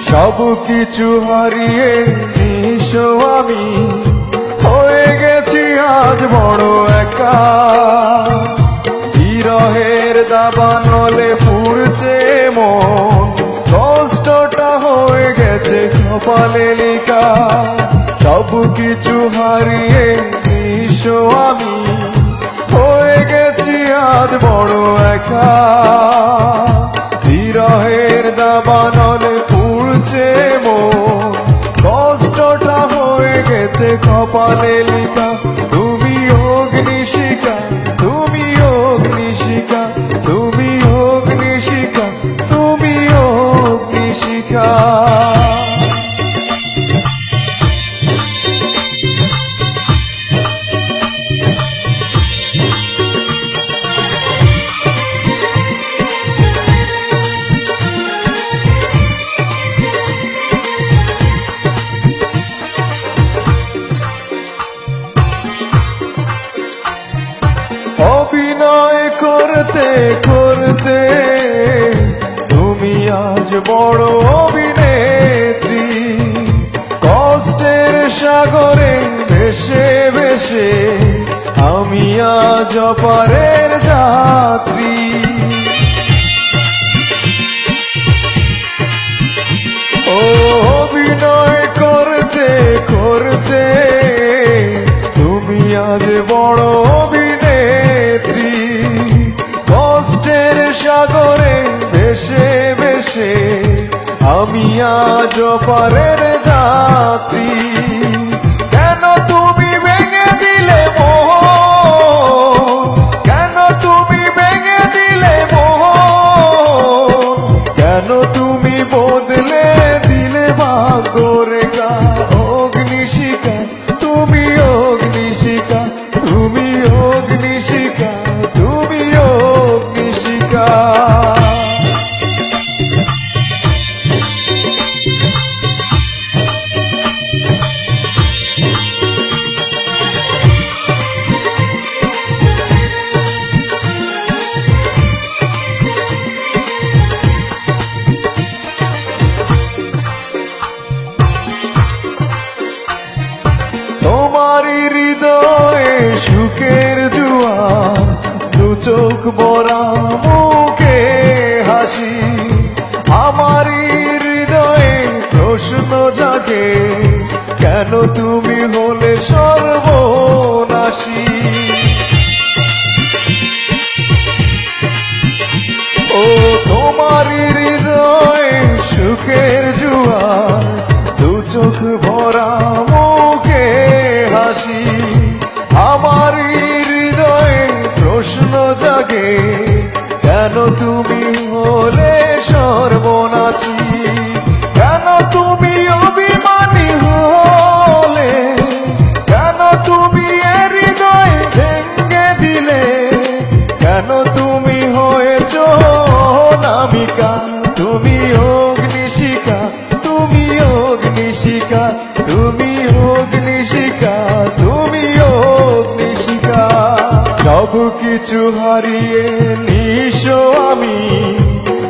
সব কিছু হারিয়ে নিঃস্ব আমি হয়ে গেছি আজ বড় একা। বিরহের দাবানলে পুড়ছে মন, কষ্টটা হয়ে গেছে কপালে লেখা। সব কিছু হারিয়ে নিঃস্ব আমি হয়ে গেছি আজ বড় একা। বিরহের দাবানলে পুড়ছে মন, কষ্টটা হয়ে গেছে কপালে লেখা। তুমি অগ্নিশিখা, তুমি অগ্নিশিখা, তুমি অগ্নিশিখা, তুমি অগ্নিশিখা। অভিনয় করতে করতে তুমি আজ বড় অভিনেত্রী। কষ্টের সাগরে ভেসে ভেসে আমি আজ অপারের যাত্রী। ও অভিনয় করতে করতে তুমি আজ বড় অভিনেত্রী। কষ্টের সাগরে ভেসে ভেসে আমি আজ পারের যাত্রী। কেন তুমি ভেঙে দিলে মোহন, কেন তুমি ভেঙে দিলে মোহন, কেন তুমি বদলে দিলে ভাগ্যরেখা। অগ্নিশিখা, তুমি অগ্নিশিখা, তুমি অগ্নিশিখা, তুমি অগ্নিশিখা। তোমারই হৃদয়ে সুখের জোয়ার, দু চোখ ভরা মুখে হাসি। আমারই হৃদয়ে প্রশ্ন জাগে, কেন তুমি হলে সর্বনাশী। ও তোমারই হৃদয়ে সুখের জোয়ার, দু চোখ ভরা মুখে হাসি। আমার হৃদয়ে প্রশ্ন জাগে, কেন তুমি হলে সর্বনাশী। কেন তুমি অভিমানী হলে, কেন তুমি হৃদয় ভেঙে দিলে, কেন তুমি হয়েছ অনামিকা। তুমি অগ্নিশিখা, তুমি অগ্নিশিখা, তুমি অগ্নিশিখা, তুমি অগ্নিশিখা। সব কিছু হারিয়ে নিঃস্ব আমি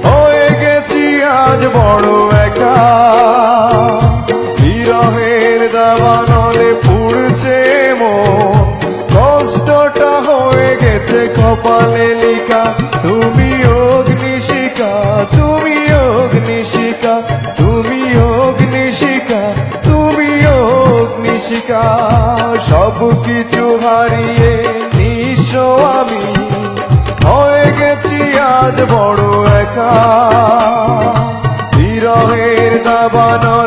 হয়ে গেছি আজ বড় একা। বিরহের দাবানলে পুড়ছে মন, কষ্টটা হয়ে গেছে কপালে লেখা। তুমি অগ্নিশিখা, তুমি অগ্নিশিখা, তুমি অগ্নিশিখা, তুমি অগ্নিশিখা। সব কিছু হারিয়ে নিঃস্ব আমি হয়ে গেছি আজ বড় একা। বিরহের দাবানলে